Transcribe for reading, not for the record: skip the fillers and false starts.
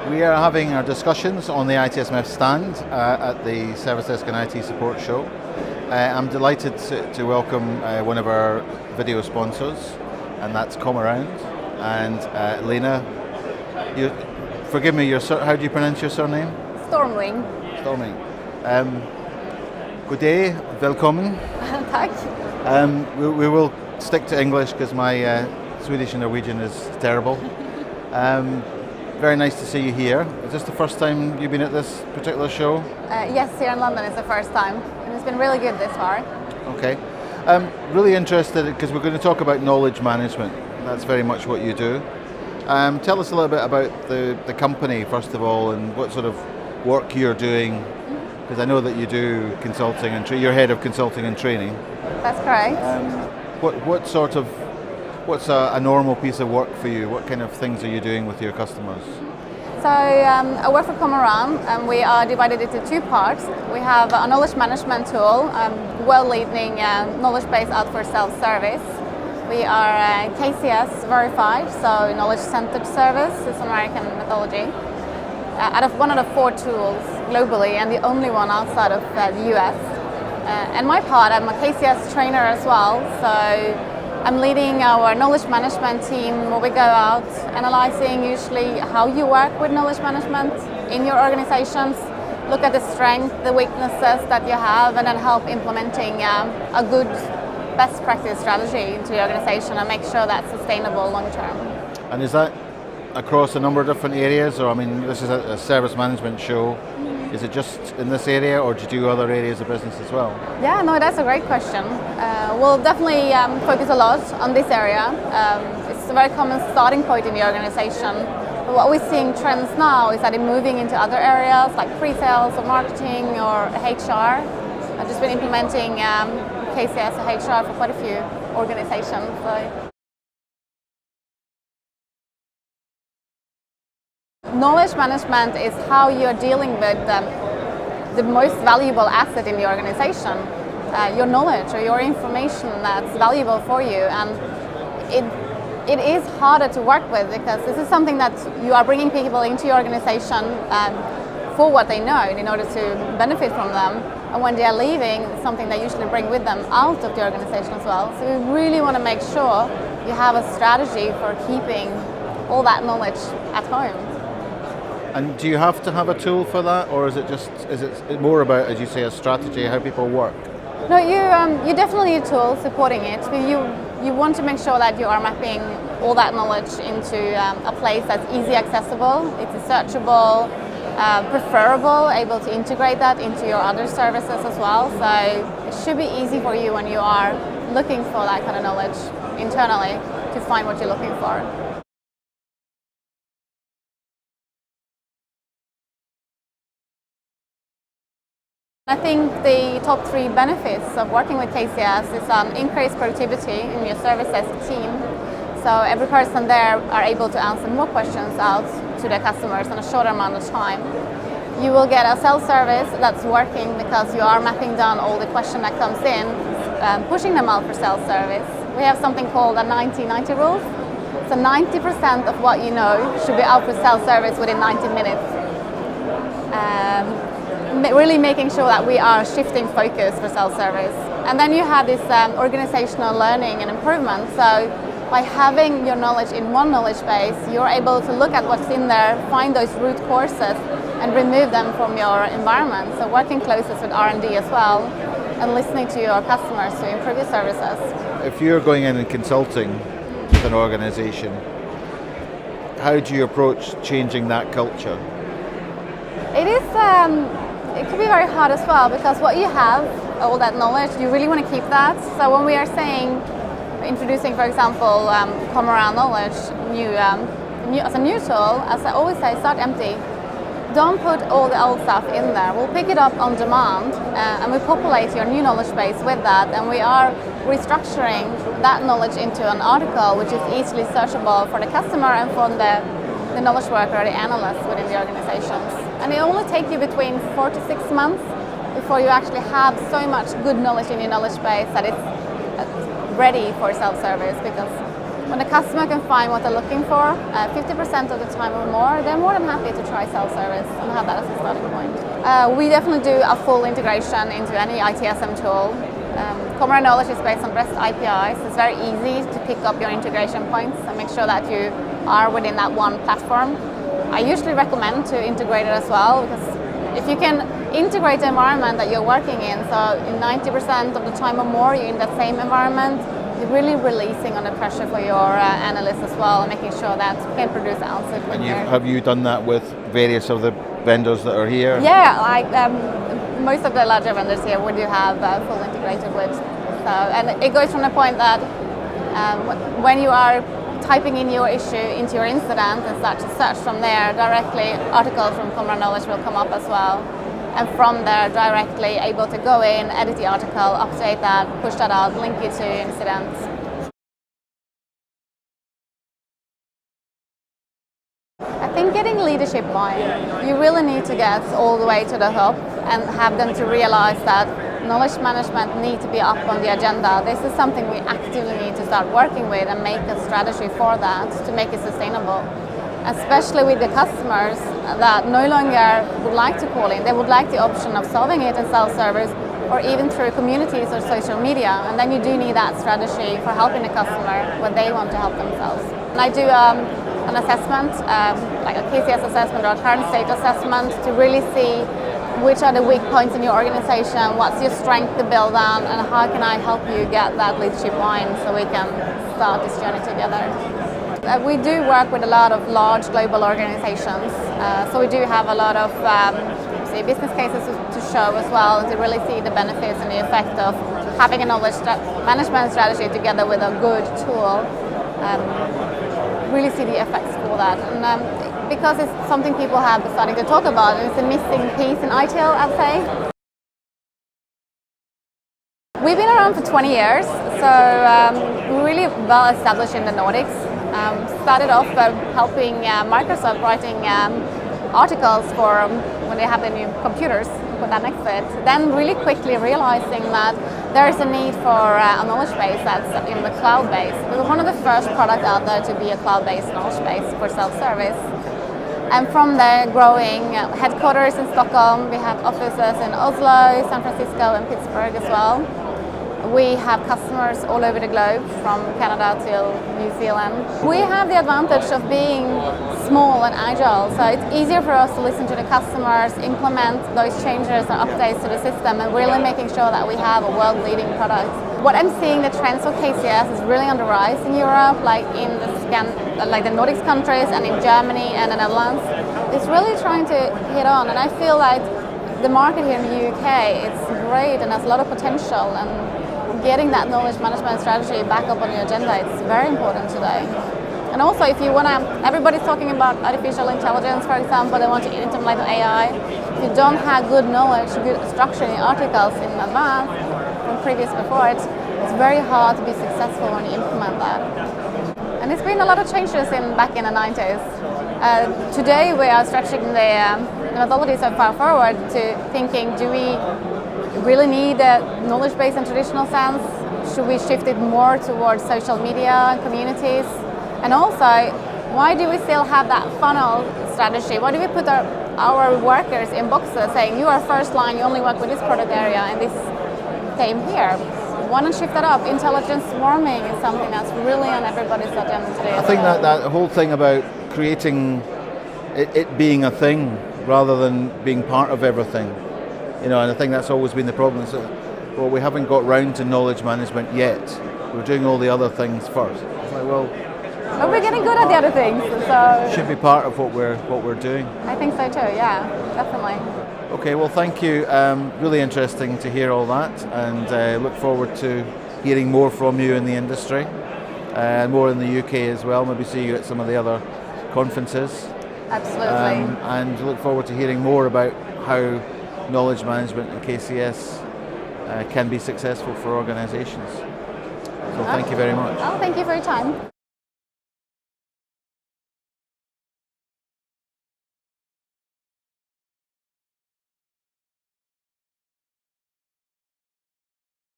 We are having our discussions on the itSMF stand at the Service Desk and IT Support Show. I'm delighted to welcome one of our video sponsors, and that's COMAROUND. And Lena, forgive me, how do you pronounce your surname? Stormvinge. Stormvinge. Good day, welcome. Tack. We will stick to English because my Swedish and Norwegian is terrible. Very nice to see you here. Is this the first time you've been at this particular show? Yes, here in London it's the first time, and it's been really good this far. Okay. Really interested because we're going to talk about knowledge management. That's very much what you do. Tell us a little bit about the company, first of all, and what sort of work you're doing, because I know that you do consulting and you're head of consulting and training. That's correct. What's a normal piece of work for you? What kind of things are you doing with your customers? So I work for Camaron, and we are divided into two parts. We have a knowledge management tool, well-leading knowledge base out for self-service. We are KCS verified, so knowledge-centered service. It's an American methodology. Out of one of the 4 tools globally, and the only one outside of the US. And my part, I'm a KCS trainer as well, so I'm leading our knowledge management team where we go out analyzing usually how you work with knowledge management in your organizations, look at the strengths, the weaknesses that you have, and then help implementing a good best practice strategy into the organization and make sure that's sustainable long term. And is that across a number of different areas, or I mean, this is a service management show? Is it just in this area, or do you do other areas of business as well? Yeah, no, that's a great question. We'll definitely focus a lot on this area. It's a very common starting point in the organization. But what we're seeing trends now is that it's moving into other areas like pre-sales or marketing or HR. I've just been implementing KCS or HR for quite a few organizations. So. Knowledge management is how you're dealing with the most valuable asset in the organization, your knowledge or your information that's valuable for you. And it is harder to work with because this is something that you are bringing people into your organization for what they know in order to benefit from them. And when they are leaving, it's something they usually bring with them out of the organization as well. So we really want to make sure you have a strategy for keeping all that knowledge at home. And do you have to have a tool for that, or is it more about, as you say, a strategy, how people work? No, you definitely need a tool supporting it. But you want to make sure that you are mapping all that knowledge into a place that's easy accessible, it's searchable, preferable, able to integrate that into your other services as well. So it should be easy for you when you are looking for that kind of knowledge internally to find what you're looking for. I think the top 3 benefits of working with KCS is increased productivity in your service desk team. So every person there are able to answer more questions out to their customers in a shorter amount of time. You will get a self-service that's working because you are mapping down all the questions that comes in, pushing them out for self-service. We have something called a 90-90 rule. So 90% of what you know should be out for self-service within 90 minutes. Really making sure that we are shifting focus for self-service. And then you have this organizational learning and improvement. So by having your knowledge in one knowledge base, you're able to look at what's in there, find those root causes, and remove them from your environment. So working closest with R&D as well, and listening to your customers to improve your services. If you're going in and consulting with an organization, how do you approach changing that culture? It can be very hard as well, because what you have, all that knowledge, you really want to keep that. So when we are introducing, for example, COMAROUND knowledge as a new tool, as I always say, start empty. Don't put all the old stuff in there. We'll pick it up on demand and we populate your new knowledge base with that, and we are restructuring that knowledge into an article which is easily searchable for the customer and for the knowledge worker or the analyst within the organizations. And it only takes you between 4 to 6 months before you actually have so much good knowledge in your knowledge base that it's ready for self-service, because when the customer can find what they're looking for, 50% of the time or more, they're more than happy to try self-service and have that as a starting point. We definitely do a full integration into any ITSM tool. Camaron Knowledge is based on REST APIs. It's very easy to pick up your integration points and make sure that you are within that one platform. I usually recommend to integrate it as well, because if you can integrate the environment that you're working in, so in 90% of the time or more you're in that same environment, you're really releasing on the pressure for your analysts as well, and making sure that you can produce answers. And have you done that with various of the vendors that are here? Yeah, like most of the larger vendors here we do have full integrated with. So, and it goes from the point that when you are typing in your issue into your incident and start to search from there directly, articles from Camaron Knowledge will come up as well. And from there, directly able to go in, edit the article, update that, push that out, link you to incidents. I think getting leadership buy-in, you really need to get all the way to the hub and have them to realize that knowledge management needs to be up on the agenda. This is something we actively need to start working with and make a strategy for that to make it sustainable. Especially with the customers that no longer would like to call in. They would like the option of solving it in self-service or even through communities or social media. And then you do need that strategy for helping the customer when they want to help themselves. And I do an assessment, like a KCS assessment or a current state assessment, to really see which are the weak points in your organization, what's your strength to build on, and how can I help you get that leadership line so we can start this journey together. We do work with a lot of large global organizations, so we do have a lot of business cases to show as well, to really see the benefits and the effect of having a knowledge management strategy together with a good tool, really see the effects for that. And because it's something people have started to talk about, and it's a missing piece in ITIL, I'd say. We've been around for 20 years, so we're really well established in the Nordics. Started off helping Microsoft writing articles for when they have the new computers, put that next to it. Then really quickly realizing that there is a need for a knowledge base that's in the cloud base. We were one of the first products out there to be a cloud-based knowledge base for self-service. And from there, growing headquarters in Stockholm, we have offices in Oslo, San Francisco, and Pittsburgh as well. We have customers all over the globe, from Canada to New Zealand. We have the advantage of being small and agile, so it's easier for us to listen to the customers, implement those changes and updates to the system, and really making sure that we have a world-leading product. What I'm seeing, the trends for KCS is really on the rise in Europe, like in the Nordics countries and in Germany and the Netherlands. It's really trying to hit on, and I feel like the market here in the UK, it's great and has a lot of potential, and getting that knowledge management strategy back up on your agenda, it's very important today. And also, if you want to, everybody's talking about artificial intelligence, for example, they want to implement AI. If you don't have good knowledge, good structure in articles in advance, from previous reports, it's very hard to be successful when you implement that. And there's been a lot of changes back in the 90s. Today, we are stretching the methodology so far forward to thinking, do we really need a knowledge base in traditional sense? Should we shift it more towards social media and communities? And also, why do we still have that funnel strategy? Why do we put our workers in boxes saying, you are first line, you only work with this product area and this came here? Why not shift that up? Intelligence swarming is something that's really on everybody's agenda today. I think that whole thing about creating it being a thing rather than being part of everything. And I think that's always been the problem. So, well, we haven't got round to knowledge management yet. We're doing all the other things first. It's like, well, but we're getting good at the other things, so should be part of what we're doing. I think so too. Yeah, definitely. Okay, well, thank you. Really interesting to hear all that, and look forward to hearing more from you in the industry, and more in the UK as well. Maybe see you at some of the other conferences. Absolutely. And look forward to hearing more about how knowledge management and KCS can be successful for organizations. So thank you very much. Oh, thank you for your time.